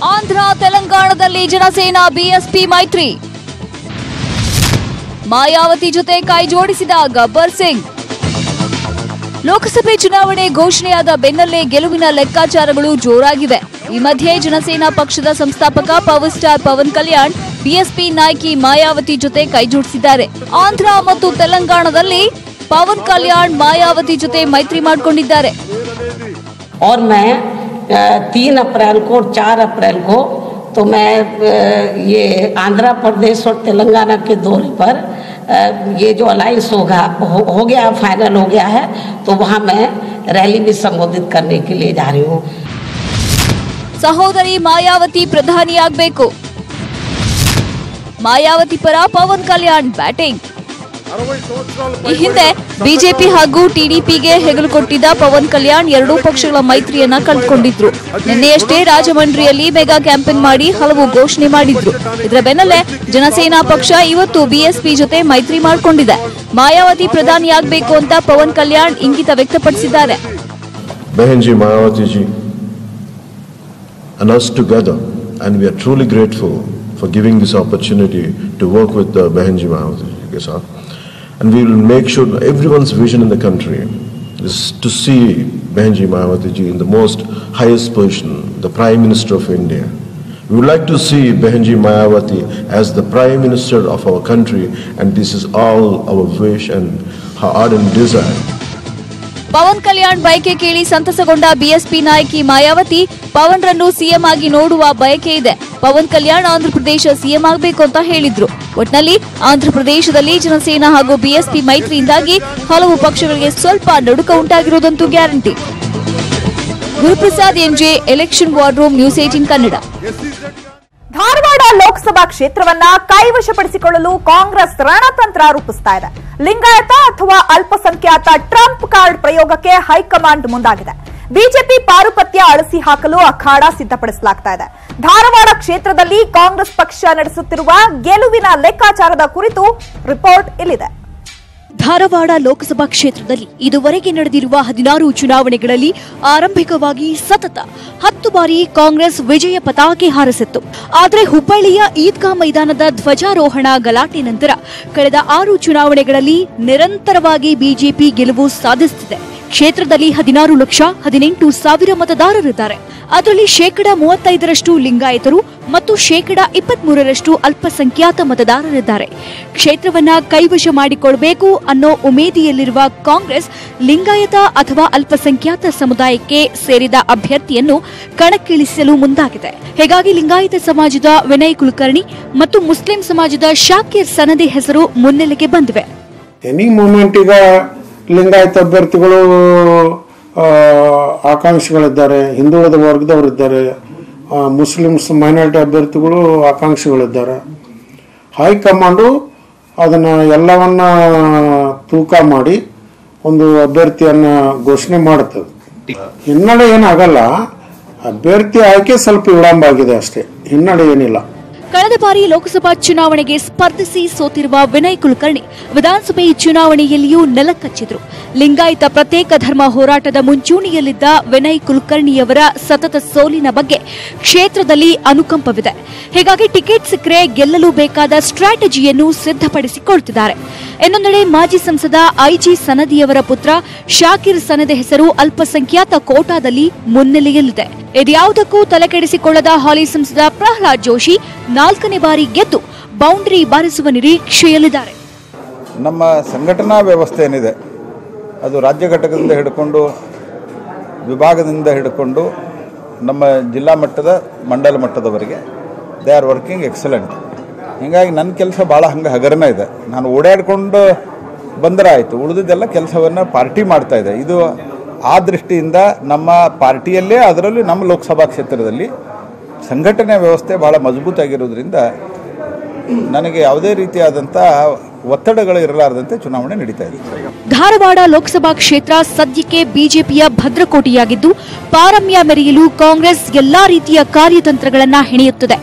ಆಂಧ್ರ ತೆಲಂಗಾಣದಲ್ಲಿ ಜನಸೇನಾ ಬಿಎಸ್ಪಿ ಮೈತ್ರಿ. ಮಾಯಾವತಿ ಜೊತೆ ಕೈ ಜೋಡಿಸಿದ ಗಬ್ಬರ್ ಸಿಂಗ್. ಲೋಕಸಭೆ ಚುನಾವಣೆ ಘೋಷಣೆಯಾದ ಬೆನ್ನಲ್ಲೇ ಗೆಲುವಿನ ಲೆಕ್ಕಾಚಾರಗಳು ಜೋರಾಗಿವೆ. ಈ ಮಧ್ಯೆ ಜನಸೇನಾ ಪಕ್ಷದ ಸಂಸ್ಥಾಪಕ power star Pawan Kalyan BSP ನಾಯಕಿ ಮಾಯಾವತಿ ಜೊತೆ ಕೈ ಜೋಡಿಸಿದ್ದಾರೆ. ಆಂಧ್ರ ಮತ್ತು ತೆಲಂಗಾಣದಲ್ಲಿ ಪವನ್ ಕಲ್ಯಾಣ್ ಮಾಯಾವತಿ ಜೊತೆ ಮೈತ್ರಿ ಮಾಡಿಕೊಂಡಿದ್ದಾರೆ. और मैं 3 अप्रैल को और 4 अप्रैल को तो मैं ये आंध्र प्रदेश और तेलंगाना के दौरे पर ये जो अलायंस हो गया फाइनल हो गया है, तो वहाँ मैं रैली भी संबोधित करने के लिए जा रही हूँ. ಸಹೋದರಿ ಮಾಯಾವತಿ ಪ್ರಧಾನಿಯಾಗಬೇಕು. ಮಾಯಾವತಿ ಪರ ಪವನ್ ಕಲ್ಯಾಣ್ ಬ್ಯಾಟಿಂಗ್. ಈ ಹಿಂದೆ ಬಿಜೆಪಿ ಹಾಗೂ ಟಿಡಿಪಿಗೆ ಹೆಗಲು ಕೊಟ್ಟಿದ್ದ ಪವನ್ ಕಲ್ಯಾಣ್ ಎರಡೂ ಪಕ್ಷಗಳ ಮೈತ್ರಿಯನ್ನ ಕಳೆದುಕೊಂಡಿದ್ರು. ನಿನ್ನೆಯಷ್ಟೇ ರಾಜಮಂಡ್ರಿಯಲ್ಲಿ ಮೆಗಾ ಕ್ಯಾಂಪೇನ್ ಮಾಡಿ ಹಲವು ಘೋಷಣೆ ಮಾಡಿದ್ರು. ಇದರ ಬೆನ್ನಲ್ಲೇ ಜನಸೇನಾ ಪಕ್ಷ ಇವತ್ತು ಬಿಎಸ್ಪಿ ಜೊತೆ ಮೈತ್ರಿ ಮಾಡಿಕೊಂಡಿದೆ. ಮಾಯಾವತಿ ಪ್ರಧಾನಿಯಾಗಬೇಕು ಅಂತ ಪವನ್ ಕಲ್ಯಾಣ್ ಇಂಗಿತ ವ್ಯಕ್ತಪಡಿಸಿದ್ದಾರೆ. Behenji Mayawati ji and us together, and we are truly grateful for giving this opportunity to work with Behenji Mayawati ji, sir. And we will make sure everyone's vision in the country is to see Behenji Mayawati ji in the most highest position, the Prime Minister of India. We would like to see Behenji Mayawati as the Prime Minister of our country, and this is all our wish and our ardent desire. Pavan Kalyan ಬಯಕೆ ಕೇಳಿ ಸಂತಸಗೊಂಡ ಬಿಎಸ್ಪಿ ನಾಯಕಿ ಮಾಯಾವತಿ ಪವನ್ ರನ್ನು ಸಿಎಂ ಆಗಿ ನೋಡುವ ಬಯಕೆ ಇದೆ. ಪವನ್ ಕಲ್ಯಾಣ್ ಆಂಧ್ರಪ್ರದೇಶ ಸಿಎಂ ಆಗಬೇಕು ಅಂತ ಹೇಳಿದ್ರು. ಒಟ್ನಲ್ಲಿ ಆಂಧ್ರಪ್ರದೇಶದಲ್ಲಿ ಜನಸೇನಾ ಹಾಗೂ ಬಿಎಸ್ಪಿ ಮೈತ್ರಿಯಿಂದಾಗಿ ಹಲವು ಪಕ್ಷಗಳಿಗೆ ಸ್ವಲ್ಪ ನಡುಕ ಉಂಟಾಗಿರುವುದಂತೂ guarantee. Guruprasad MJ, election war room, news 18 Kannada. Dharwad Lok Sabha ಕ್ಷೇತ್ರವನ್ನ ಕೈವಶಪಡಿಸಿಕೊಳ್ಳಲು ಕಾಂಗ್ರೆಸ್ ರಣತಂತ್ರ ರೂಪಿಸ್ತಾ ಇದೆ. ಲಿಂಗಾಯತ ಅಥವಾ ಅಲ್ಪಸಂಖ್ಯಾತ ಟ್ರಂಪ್ ಕಾರ್ಡ್ ಪ್ರಯೋಗಕ್ಕೆ ಹೈಕಮಾಂಡ್ ಮುಂದಾಗಿದೆ. ಬಿಜೆಪಿ ಪಾರುಪತ್ಯ ಅಳಿಸಿ ಹಾಕಲು ಅಖಾಡ ಸಿದ್ಧಪಡಿಸಲಾಗ್ತಾ ಇದೆ. ಧಾರವಾಡ ಕ್ಷೇತ್ರದಲ್ಲಿ ಕಾಂಗ್ರೆಸ್ ಪಕ್ಷ ನಡೆಸುತ್ತಿರುವ ಗೆಲುವಿನ ಲೆಕ್ಕಾಚಾರದ ಕುರಿತು ರಿಪೋರ್ಟ್ ಇಲ್ಲಿದೆ. ಧಾರವಾಡ ಲೋಕಸಭಾ ಕ್ಷೇತ್ರದಲ್ಲಿ ಇದುವರೆಗೆ ನಡೆದಿರುವ 16 ಚುನಾವಣೆಗಳಲ್ಲಿ ಆರಂಭಿಕವಾಗಿ ಸತತ 10 ಬಾರಿ ಕಾಂಗ್ರೆಸ್ ವಿಜಯ ಪತಾಕೆ ಹಾರಿಸಿತ್ತು. ಆದರೆ ಹುಬ್ಬಳ್ಳಿಯ ಈದ್ಗಾ ಮೈದಾನದ ಧ್ವಜಾರೋಹಣ ಗಲಾಟೆ ನಂತರ ಕಳೆದ 6 ಚುನಾವಣೆಗಳಲ್ಲಿ ನಿರಂತರವಾಗಿ ಬಿಜೆಪಿ ಗೆಲುವು ಸಾಧಿಸುತ್ತಿದೆ. ಕ್ಷೇತ್ರದಲ್ಲಿ 16,18,000 ಮತದಾರರಿದ್ದಾರೆ. ಅದರಲ್ಲಿ 35% ಲಿಂಗಾಯತರು ಮತ್ತು 23% ಅಲ್ಪಸಂಖ್ಯಾತ ಮತದಾರರಿದ್ದಾರೆ. ಕ್ಷೇತ್ರವನ್ನ ಕೈವಶ ಮಾಡಿಕೊಳ್ಳಬೇಕು ಅನ್ನೋ ಉಮೇದಿಯಲ್ಲಿರುವ ಕಾಂಗ್ರೆಸ್ ಲಿಂಗಾಯತ ಅಥವಾ ಅಲ್ಪಸಂಖ್ಯಾತ ಸಮುದಾಯಕ್ಕೆ ಸೇರಿದ ಅಭ್ಯರ್ಥಿಯನ್ನು ಕಣಕ್ಕಿಳಿಸಲು ಮುಂದಾಗಿದೆ. ಹೀಗಾಗಿ ಲಿಂಗಾಯತ ಸಮಾಜದ ವಿನಯ್ ಕುಲಕರ್ಣಿ ಮತ್ತು ಮುಸ್ಲಿಂ ಸಮಾಜದ ಶಾಕಿರ್ ಸನದಿ ಹೆಸರು ಮುನ್ನೆಲೆಗೆ ಬಂದಿವೆ. ಎನಿ ಮೂಮೆಂಟ್ ಈಗ ಲಿಂಗಾಯತ ಅಭ್ಯರ್ಥಿಗಳು ಆಕಾಂಕ್ಷಿಗಳಿದ್ದಾರೆ, ಹಿಂದುಳಿದ ವರ್ಗದವರಿದ್ದಾರೆ, ಮುಸ್ಲಿಮ್ಸ್ ಮೈನಾರಿಟಿ ಅಭ್ಯರ್ಥಿಗಳು ಆಕಾಂಕ್ಷಿಗಳಿದ್ದಾರೆ. ಹೈಕಮಾಂಡು ಅದನ್ನು ಎಲ್ಲವನ್ನ ತೂಕ ಮಾಡಿ ಒಂದು ಅಭ್ಯರ್ಥಿಯನ್ನು ಘೋಷಣೆ ಮಾಡುತ್ತದೆ. ಹಿನ್ನಡೆ ಏನಾಗಲ್ಲ, ಅಭ್ಯರ್ಥಿ ಆಯ್ಕೆ ಸ್ವಲ್ಪ ವಿಳಂಬ ಆಗಿದೆ ಅಷ್ಟೇ, ಹಿನ್ನಡೆ ಏನಿಲ್ಲ. ಕಳೆದ ಬಾರಿ ಲೋಕಸಭಾ ಚುನಾವಣೆಗೆ ಸ್ಪರ್ಧಿಸಿ ಸೋತಿರುವ ವಿನಯ್ ಕುಲಕರ್ಣಿ ವಿಧಾನಸಭೆ ಚುನಾವಣೆಯಲ್ಲಿಯೂ ನೆಲಕಚ್ಚಿದ್ರು. ಲಿಂಗಾಯತ ಪ್ರತ್ಯೇಕ ಧರ್ಮ ಹೋರಾಟದ ಮುಂಚೂಣಿಯಲ್ಲಿದ್ದ ವಿನಯ್ ಕುಲಕರ್ಣಿಯವರ ಸತತ ಸೋಲಿನ ಬಗ್ಗೆ ಕ್ಷೇತ್ರದಲ್ಲಿ ಅನುಕಂಪವಿದೆ. ಹೀಗಾಗಿ ಟಿಕೆಟ್ ಸಿಕ್ಕರೆ ಗೆಲ್ಲಲು ಬೇಕಾದ ಸ್ಟ್ರಾಟಜಿಯನ್ನು ಸಿದ್ಧಪಡಿಸಿಕೊಳ್ತಿದ್ದಾರೆ. ಇನ್ನೊಂದೆಡೆ ಮಾಜಿ ಸಂಸದ ಐಜಿ ಸನದಿಯವರ ಪುತ್ರ ಶಾಕಿರ್ ಸನದಿ ಹೆಸರು ಅಲ್ಪಸಂಖ್ಯಾತ ಕೋಟಾದಲ್ಲಿ ಮುನ್ನೆಲೆಯಲ್ಲಿದೆ. ಇದ್ಯಾವುದಕ್ಕೂ ತಲೆಕೆಡಿಸಿಕೊಳ್ಳದ ಹಾಲಿ ಸಂಸದ ಪ್ರಹ್ಲಾದ್ ಜೋಶಿ 4ನೇ ಬಾರಿ ಗೆದ್ದು ಬೌಂಡರಿ ಬಾರಿಸುವ ನಿರೀಕ್ಷೆಯಲ್ಲಿದ್ದಾರೆ. ನಮ್ಮ ಸಂಘಟನಾ ವ್ಯವಸ್ಥೆ ಏನಿದೆ ಅದು ರಾಜ್ಯ ಘಟಕದಿಂದ ಹಿಡ್ಕೊಂಡು ವಿಭಾಗದಿಂದ ಹಿಡ್ಕೊಂಡು ನಮ್ಮ ಜಿಲ್ಲಾ ಮಟ್ಟದ ಮಂಡಲ ಮಟ್ಟದವರೆಗೆ ದೇ ಆರ್ ವರ್ಕಿಂಗ್ ಎಕ್ಸಲೆಂಟ್. ಹೀಗಾಗಿ ನನ್ನ ಕೆಲಸ ಭಾಳ ಹಗರನ ಇದೆ. ನಾನು ಓಡಾಡಿಕೊಂಡು ಬಂದರೆ ಆಯಿತು, ಉಳಿದಿದ್ದೆಲ್ಲ ಕೆಲಸವನ್ನು ಪಾರ್ಟಿ ಮಾಡ್ತಾ ಇದೆ. ಇದು ಆ ದೃಷ್ಟಿಯಿಂದ ನಮ್ಮ ಪಾರ್ಟಿಯಲ್ಲೇ, ಅದರಲ್ಲೂ ನಮ್ಮ ಲೋಕಸಭಾ ಕ್ಷೇತ್ರದಲ್ಲಿ ಸಂಘಟನೆ ವ್ಯವಸ್ಥೆ ಭಾಳ ಮಜಬೂತಾಗಿರೋದ್ರಿಂದ ನನಗೆ ಯಾವುದೇ ರೀತಿಯಾದಂಥ ಒತ್ತಡಗಳು ಇರಲಾರದಂತೆ ಚುನಾವಣೆ ನಡೀತಾ ಇದೆ. ಧಾರವಾಡ ಲೋಕಸಭಾ ಕ್ಷೇತ್ರ ಸದ್ಯಕ್ಕೆ ಬಿಜೆಪಿಯ ಭದ್ರಕೋಟೆಯಾಗಿದ್ದು, ಪಾರಮ್ಯ ಮೆರೆಯಲು ಕಾಂಗ್ರೆಸ್ ಎಲ್ಲಾ ರೀತಿಯ ಕಾರ್ಯತಂತ್ರಗಳನ್ನು ಹೆಣೆಯುತ್ತದೆ.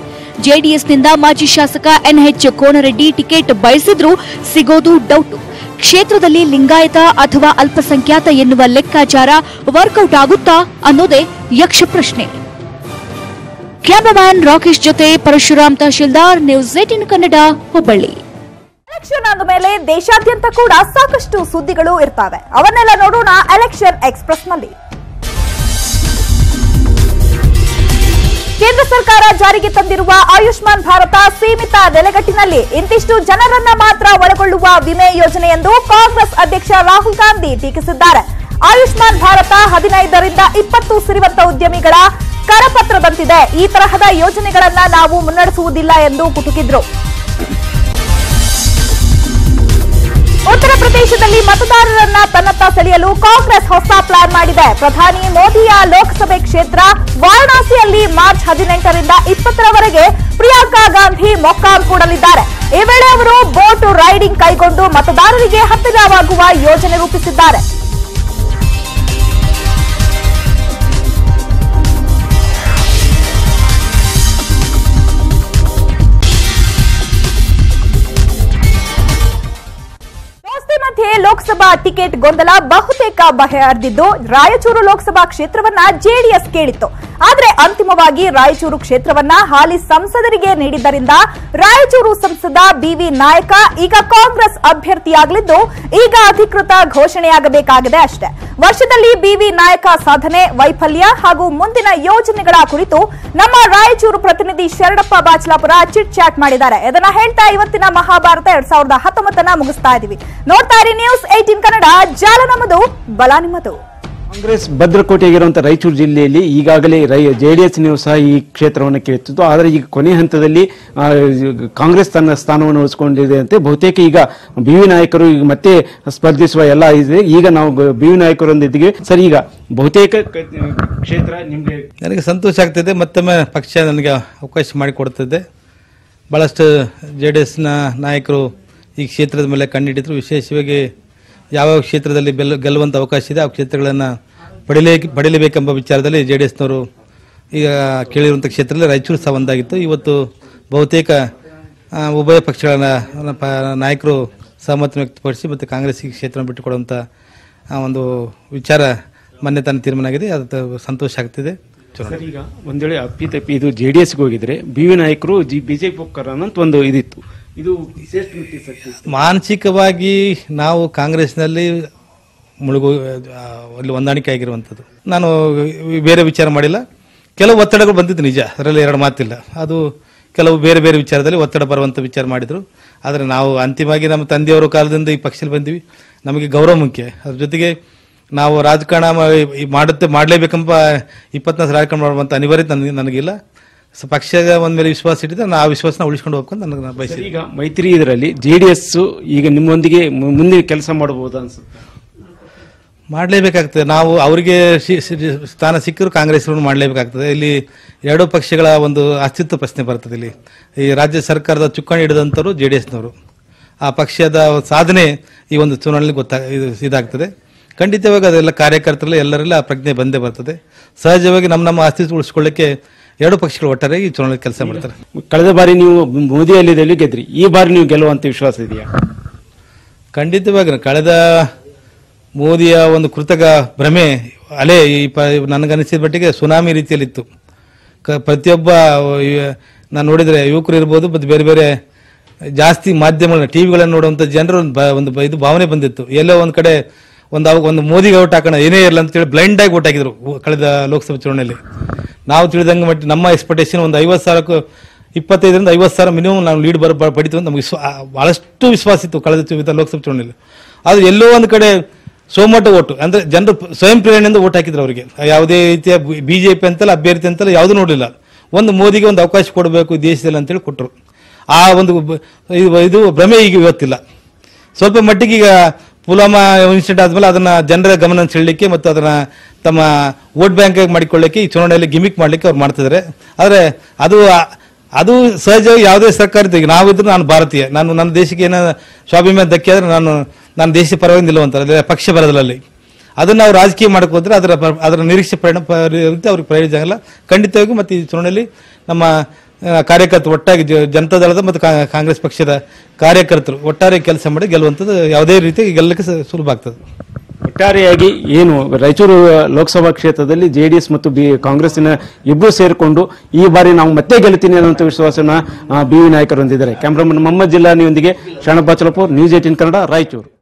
ಜೆಡಿಎಸ್ನಿಂದ ಮಾಜಿ ಶಾಸಕ ಎನ್ಎಚ್ ಕೋನರೆಡ್ಡಿ ಟಿಕೆಟ್ ಬಯಸಿದ್ರೂ ಸಿಗೋದು ಡೌಟು. ಕ್ಷೇತ್ರದಲ್ಲಿ ಲಿಂಗಾಯತ ಅಥವಾ ಅಲ್ಪಸಂಖ್ಯಾತ ಎನ್ನುವ ಲೆಕ್ಕಾಚಾರ ವರ್ಕೌಟ್ ಆಗುತ್ತಾ ಅನ್ನೋದೇ ಯಕ್ಷ ಪ್ರಶ್ನೆ. ಕ್ಯಾಮರಾಮ್ಯಾನ್ ರಾಕೇಶ್ ಜೊತೆ ಪರಶುರಾಮ್ ತಹಶೀಲ್ದಾರ್, ನ್ಯೂಸ್ 18 ಕನ್ನಡ, ಹುಬ್ಬಳ್ಳಿ. ಎಲೆಕ್ಷನ್ ಆದ ಮೇಲೆ ದೇಶಾದ್ಯಂತ ಕೂಡ ಸಾಕಷ್ಟು ಸುದ್ದಿಗಳು ಇರ್ತವೆ. ಅವನ್ನೆಲ್ಲ ನೋಡೋಣ ಎಲೆಕ್ಷನ್ ಎಕ್ಸ್‌ಪ್ರೆಸ್ ನಲ್ಲಿ. ಕೇಂದ್ರ ಸರ್ಕಾರ ಜಾರಿಗೆ ತಂದಿರುವ ಆಯುಷ್ಮಾನ್ ಭಾರತ ಸೀಮಿತ ನೆಲೆಗಟ್ಟಿನಲ್ಲಿ ಇಂತಿಷ್ಟು ಜನರನ್ನ ಮಾತ್ರ ಒಳಗೊಳ್ಳುವ ವಿಮೆ ಯೋಜನೆ ಎಂದು ಕಾಂಗ್ರೆಸ್ ಅಧ್ಯಕ್ಷ ರಾಹುಲ್ ಗಾಂಧಿ ಟೀಕಿಸಿದ್ದಾರೆ. ಆಯುಷ್ಮಾನ್ ಭಾರತ 15 ರಿಂದ 20 ಸಿರಿವಂತ ಉದ್ಯಮಿಗಳ ಕರಪತ್ರದಂತಿದೆ. ಈ ತರಹದ ಯೋಜನೆಗಳನ್ನ ನಾವು ಮುನ್ನಡೆಸುವುದಿಲ್ಲ ಎಂದು ಕುಟುಕಿದ್ರು. ಉತ್ತರ ಪ್ರದೇಶದಲ್ಲಿ ಮತದಾರರನ್ನ ತನ್ನತ್ತ ಸೆಳೆಯಲು ಕಾಂಗ್ರೆಸ್ ಹೊಸ ಪ್ಲಾನ್ ಮಾಡಿದೆ. ಪ್ರಧಾನಿ ಮೋದಿಯ ಲೋಕಸಭೆ ಕ್ಷೇತ್ರ ವಾರಣಾಸಿಯಲ್ಲಿ ಮಾರ್ಚ್ 18 ರಿಂದ 20ರವರೆಗೆ ಪ್ರಿಯಾಂಕಾ ಗಾಂಧಿ ಮೊಕ್ಕಾಂ ಹೂಡಲಿದ್ದಾರೆ. ಈ ವೇಳೆ ಅವರು ಬೋಟ್ ರೈಡಿಂಗ್ ಕೈಗೊಂಡು ಮತದಾರರಿಗೆ ಹತ್ತಿರವಾಗುವ ಯೋಜನೆ ರೂಪಿಸಿದ್ದಾರೆ. ಮಧ್ಯೆ ಲೋಕಸಭಾ ಟಿಕೆಟ್ ಗೊಂದಲ ಬಹುತೇಕ ಬಗೆಹರಿದಿದ್ದು ರಾಯಚೂರು ಲೋಕಸಭಾ ಕ್ಷೇತ್ರವನ್ನ ಜೆಡಿಎಸ್ ಕೇಳಿತ್ತು. ಆದರೆ ಅಂತಿಮವಾಗಿ ರಾಯಚೂರು ಕ್ಷೇತ್ರವನ್ನ ಹಾಲಿ ಸಂಸದರಿಗೆ ನೀಡಿದ್ದರಿಂದ ರಾಯಚೂರು ಸಂಸದ ಬಿವಿ ನಾಯಕ ಈಗ ಕಾಂಗ್ರೆಸ್ ಅಭ್ಯರ್ಥಿಯಾಗಲಿದ್ದು ಈಗ ಅಧಿಕೃತ ಘೋಷಣೆಯಾಗಬೇಕಾಗಿದೆ ಅಷ್ಟೇ. ವರ್ಷದಲ್ಲಿ ಬಿವಿ ನಾಯಕ ಸಾಧನೆ, ವೈಫಲ್ಯ ಹಾಗೂ ಮುಂದಿನ ಯೋಜನೆಗಳ ಕುರಿತು ನಮ್ಮ ರಾಯಚೂರು ಪ್ರತಿನಿಧಿ ಶರಣಪ್ಪ ಬಾಚಲಾಪುರ ಚಿಟ್ ಚಾಟ್ ಮಾಡಿದ್ದಾರೆ. ಇದನ್ನ ಹೇಳ್ತಾ ಇವತ್ತಿನ ಮಹಾಭಾರತ 2019 ಮುಗಿಸ್ತಾ ಇದೀವಿ. ನೋಡ್ತಾ ಇರಿ ನ್ಯೂಸ್ 18 ಕನ್ನಡ, ಜಾಲ ನಮ್ಮದು, ಬಲ ನಿಮ್ಮದು. ಕಾಂಗ್ರೆಸ್ ಭದ್ರಕೋಟೆಯಾಗಿರುವಂತಹ ರಾಯಚೂರು ಜಿಲ್ಲೆಯಲ್ಲಿ ಈಗಾಗಲೇ ಜೆಡಿಎಸ್ ನೀವು ಸಹ ಈ ಕ್ಷೇತ್ರವನ್ನು ಕೇಳಿತ್ತು. ಆದರೆ ಈಗ ಕೊನೆ ಹಂತದಲ್ಲಿ ಕಾಂಗ್ರೆಸ್ ತನ್ನ ಸ್ಥಾನವನ್ನು ಉಳಿಸಿಕೊಂಡಿದೆ ಅಂತೆ. ಬಹುತೇಕ ಈಗ ಬಿವಿ ನಾಯಕರು ಈಗ ಮತ್ತೆ ಸ್ಪರ್ಧಿಸುವ ಎಲ್ಲ ಇದೆ. ಈಗ ನಾವು ಬಿವಿ ನಾಯಕರೊಂದಿಗೆ ಸರ್, ಈಗ ಬಹುತೇಕ ಕ್ಷೇತ್ರ ನಿಮಗೆ ನನಗೆ ಸಂತೋಷ ಆಗ್ತಿದೆ. ಮತ್ತೊಮ್ಮೆ ಪಕ್ಷ ನನಗೆ ಅವಕಾಶ ಮಾಡಿಕೊಡ್ತಿದೆ. ಬಹಳಷ್ಟು ಜೆಡಿಎಸ್ನ ನಾಯಕರು ಈ ಕ್ಷೇತ್ರದ ಮೇಲೆ ಕಣ್ಣಿಟ್ಟಿದ್ರು. ವಿಶೇಷವಾಗಿ ಯಾವ ಕ್ಷೇತ್ರದಲ್ಲಿ ಗೆಲ್ಲುವಂಥ ಅವಕಾಶ ಇದೆ ಆ ಕ್ಷೇತ್ರಗಳನ್ನು ಪಡೆಯಲೇಬೇಕೆಂಬ ವಿಚಾರದಲ್ಲಿ ಜೆಡಿಎಸ್ನವರು ಈಗ ಕೇಳಿರುವಂಥ ಕ್ಷೇತ್ರದಲ್ಲಿ ರಾಯಚೂರು ಸಹ ಒಂದಾಗಿತ್ತು. ಇವತ್ತು ಬಹುತೇಕ ಉಭಯ ಪಕ್ಷಗಳ ನಾಯಕರು ಸಹಮತ ವ್ಯಕ್ತಪಡಿಸಿ ಮತ್ತು ಕಾಂಗ್ರೆಸ್ ಈ ಕ್ಷೇತ್ರವನ್ನು ಬಿಟ್ಟುಕೊಡುವಂಥ ಒಂದು ವಿಚಾರ ಮೊನ್ನೆ ತನ್ನ ತೀರ್ಮಾನ ಆಗಿದೆ. ಅದು ಸಂತೋಷ ಆಗ್ತಿದೆ. ಈಗ ಒಂದ್ ವೇಳೆ ಅಪ್ಪಿತಪ್ಪಿ ಇದು ಜೆಡಿಎಸ್ಗೆ ಹೋಗಿದ್ರೆ ಬಿವಿ ನಾಯಕರು ಬಿಜೆಪಿ ಹೋಗ್ತಾರ ಅಂತ ಒಂದು ಇದಿತ್ತು. ಇದು ಮಾನಸಿಕವಾಗಿ ನಾವು ಕಾಂಗ್ರೆಸ್ನಲ್ಲಿ ಅಲ್ಲಿ ಹೊಂದಾಣಿಕೆ ಆಗಿರುವಂಥದ್ದು. ನಾನು ಬೇರೆ ವಿಚಾರ ಮಾಡಿಲ್ಲ. ಕೆಲವು ಒತ್ತಡಗಳು ಬಂದಿದ್ದು ನಿಜ, ಅದರಲ್ಲಿ ಎರಡು ಮಾತಿಲ್ಲ. ಅದು ಕೆಲವು ಬೇರೆ ಬೇರೆ ವಿಚಾರದಲ್ಲಿ ಒತ್ತಡ ಬರುವಂಥ ವಿಚಾರ ಮಾಡಿದರು. ಆದರೆ ನಾವು ಅಂತಿಮವಾಗಿ ನಮ್ಮ ತಂದೆಯವರ ಕಾಲದಿಂದ ಈ ಪಕ್ಷದಲ್ಲಿ ಬಂದಿವಿ. ನಮಗೆ ಗೌರವ ಮುಖ್ಯ. ಅದ್ರ ಜೊತೆಗೆ ನಾವು ರಾಜಕಾರಣ ಮಾಡಲೇಬೇಕೆಂಬ 24 ರಾಜಕಾರಣ ಮಾಡುವಂಥ ಅನಿವಾರ್ಯತೆ ನನಗಿಲ್ಲ. ಪಕ್ಷದ ಒಂದ್ ಮೇಲೆ ವಿಶ್ವಾಸ ಇಟ್ಟಿದ್ರೆ ನಾವು ಆ ವಿಶ್ವಾಸನ ಉಳಿಸ್ಕೊಂಡು ಹೋಗ್ಕೊಂಡು ನನಗೆ ಬಯಸಿದೆ. ಈಗ ಮೈತ್ರಿ ಇದರಲ್ಲಿ ಜೆಡಿಎಸ್ ಈಗ ನಿಮ್ಮೊಂದಿಗೆ ಮುಂದೆ ಕೆಲಸ ಮಾಡಬಹುದು ಅನ್ಸುತ್ತೆ. ಮಾಡಲೇಬೇಕಾಗ್ತದೆ. ನಾವು ಅವರಿಗೆ ಸ್ಥಾನ ಸಿಕ್ಕರೂ ಕಾಂಗ್ರೆಸ್ ಮಾಡಲೇಬೇಕಾಗ್ತದೆ. ಇಲ್ಲಿ ಎರಡೂ ಪಕ್ಷಗಳ ಒಂದು ಅಸ್ತಿತ್ವ ಪ್ರಶ್ನೆ ಬರ್ತದೆ. ಇಲ್ಲಿ ಈ ರಾಜ್ಯ ಸರ್ಕಾರದ ಚುಕ್ಕಾಣಿ ಹಿಡಿದಂಥವ್ರು ಜೆಡಿಎಸ್ನವರು. ಆ ಪಕ್ಷದ ಸಾಧನೆ ಈ ಒಂದು ಚುನಾವಣೆಯಲ್ಲಿ ಇದಾಗ್ತದೆ. ಖಂಡಿತವಾಗಿ ಅದೆಲ್ಲ ಕಾರ್ಯಕರ್ತರಲ್ಲಿ ಎಲ್ಲರೆಲ್ಲ ಆ ಪ್ರಜ್ಞೆ ಬಂದೇ ಬರ್ತದೆ. ಸಹಜವಾಗಿ ನಮ್ಮ ಅಸ್ತಿತ್ವ ಉಳಿಸ್ಕೊಳ್ಳಿಕ್ಕೆ ಎರಡು ಪಕ್ಷಗಳು ಒಟ್ಟಾರೆ ಈ ಚುನಾವಣೆ ಕೆಲಸ ಮಾಡ್ತಾರೆ. ಕಳೆದ ಬಾರಿ ನೀವು ಮೋದಿಯಲ್ಲಿ ಗೆದ್ರಿ, ಈ ಬಾರಿ ನೀವು ಗೆಲ್ಲುವಂತ ವಿಶ್ವಾಸ ಇದೆಯಾ? ಖಂಡಿತವಾಗಿ ಕಳೆದ ಮೋದಿಯ ಒಂದು ಕೃತಕ ಭ್ರಮೆ ಅಲೆ ನನಗನಿಸಿದ ಮಟ್ಟಿಗೆ ಸುನಾಮಿ ರೀತಿಯಲ್ಲಿತ್ತು. ಪ್ರತಿಯೊಬ್ಬ ನಾನು ನೋಡಿದರೆ ಯುವಕರು ಇರ್ಬೋದು ಮತ್ತು ಬೇರೆ ಬೇರೆ ಜಾಸ್ತಿ ಮಾಧ್ಯಮಗಳನ್ನ ಟಿವಿಗಳನ್ನು ನೋಡುವಂಥ ಜನರು ಒಂದು ಇದು ಭಾವನೆ ಬಂದಿತ್ತು. ಎಲ್ಲೋ ಒಂದು ಕಡೆ ಒಂದು ಮೋದಿಗೆ ಔಟ್ ಹಾಕೋಣ ಏನೇ ಇರಲ್ಲ ಅಂತೇಳಿ ಬ್ಲೈಂಡ್ ಆಗಿ ಓಟ್ ಹಾಕಿದ್ರು ಕಳೆದ ಲೋಕಸಭಾ ಚುನಾವಣೆಯಲ್ಲಿ. ನಾವು ತಿಳಿದಂಗೆ ಮಟ್ಟ ನಮ್ಮ ಎಕ್ಸ್ಪೆಕ್ಟೇಷನ್ ಒಂದು 50,000 25 ರಿಂದ 50,000 ಮಿನಿಮಮ್ ನಾವು ಲೀಡ್ ಪಡಿತೀವಿ ಅಂತ ನಮಗೆ ಬಹಳಷ್ಟು ವಿಶ್ವಾಸ ಇತ್ತು ಕಳೆದ ಲೋಕಸಭಾ ಚುನಾವಣೆಯಲ್ಲಿ. ಆದರೆ ಎಲ್ಲೋ ಒಂದು ಕಡೆ ಸೋಮೋಟ ಓಟು ಅಂದ್ರೆ ಜನರು ಸ್ವಯಂ ಪ್ರೇರಣೆಯಿಂದ ಓಟ್ ಹಾಕಿದ್ರು. ಅವರಿಗೆ ಯಾವುದೇ ರೀತಿಯ ಬಿಜೆಪಿ ಅಂತಲ್ಲ ಅಭ್ಯರ್ಥಿ ಅಂತಲ್ಲ ಯಾವುದೂ ನೋಡಲಿಲ್ಲ. ಒಂದು ಮೋದಿಗೆ ಒಂದು ಅವಕಾಶ ಕೊಡಬೇಕು ದೇಶದಲ್ಲಿ ಅಂತೇಳಿ ಕೊಟ್ಟರು. ಆ ಒಂದು ಇದು ಭ್ರಮೆ ಈಗ ಇವತ್ತಿಲ್ಲ. ಸ್ವಲ್ಪ ಮಟ್ಟಿಗೆ ಈಗ ಪುಲ್ವಾಮಾ ಇನ್ಸಿಡೆಂಟ್ ಆದ್ಮೇಲೆ ಅದನ್ನ ಜನರ ಗಮನ ಸೆಳೆಯಲಿಕ್ಕೆ ಮತ್ತು ಅದನ್ನ ತಮ್ಮ ವೋಟ್ ಬ್ಯಾಂಕ್ ಮಾಡಿಕೊಳ್ಳಿಕ್ಕೆ ಈ ಚುನಾವಣೆಯಲ್ಲಿ ಗಿಮಿಕ್ ಮಾಡ್ಲಿಕ್ಕೆ ಅವ್ರು ಮಾಡ್ತಿದ್ದಾರೆ. ಆದರೆ ಅದು ಸಹಜವಾಗಿ ಯಾವುದೇ ಸರ್ಕಾರ ನಾವಿದ್ರು ನಾನು ಭಾರತೀಯ, ನಾನು ನನ್ನ ದೇಶಕ್ಕೆ ಏನೋ ಸ್ವಾಭಿಮಾನ ಧಕ್ಕೆ ಆದ್ರೆ ನಾನು ದೇಶ ಪರವಾಗಿ ನಿಲ್ಲುವಂತಾರೆ ಪಕ್ಷ ಬರೋದ್ರಲ್ಲಿ ಅದನ್ನ ನಾವು ರಾಜಕೀಯ ಮಾಡಕ್ಕೆ ಹೋದ್ರೆ ಅದರ ನಿರೀಕ್ಷೆ ಅವ್ರಿಗೆ ಪ್ರಯೋಜನ ಆಗಲ್ಲ. ಖಂಡಿತವಾಗಿ ಮತ್ತು ಈ ಚುನಾವಣೆಯಲ್ಲಿ ನಮ್ಮ ಕಾರ್ಯಕರ್ತರು ಒಟ್ಟಾಗಿ ಜನತಾದಳದ ಮತ್ತು ಕಾಂಗ್ರೆಸ್ ಪಕ್ಷದ ಕಾರ್ಯಕರ್ತರು ಒಟ್ಟಾರೆ ಕೆಲಸ ಮಾಡಿ ಗೆಲ್ಲುವಂಥದ್ದು ಯಾವುದೇ ರೀತಿ ಗೆಲ್ಲಕ್ಕೆ ಸುಲಭ ಆಗ್ತದೆ. ಒಟ್ಟಾರೆಯಾಗಿ ಏನು ರಾಯಚೂರು ಲೋಕಸಭಾ ಕ್ಷೇತ್ರದಲ್ಲಿ ಜೆಡಿಎಸ್ ಮತ್ತು ಕಾಂಗ್ರೆಸ್ಸಿನ ಇಬ್ಬರು ಸೇರಿಕೊಂಡು ಈ ಬಾರಿ ನಾವು ಮತ್ತೆ ಗೆಲ್ತೀನಿ ಅನ್ನುವಂಥ ವಿಶ್ವಾಸನ ಬಿ ವಿ ನಾಯಕರು ಹೊಂದಿದ್ದಾರೆ. ಕ್ಯಾಮ್ರಾಮನ್ ಮೊಹಮ್ಮದ್ ಜಿಲ್ಲಾನಿಯೊಂದಿಗೆ ಶರಣಪ್ಪ ಚಲಪೂರ್, ನ್ಯೂಸ್ 18 ಕನ್ನಡ, ರಾಯಚೂರು.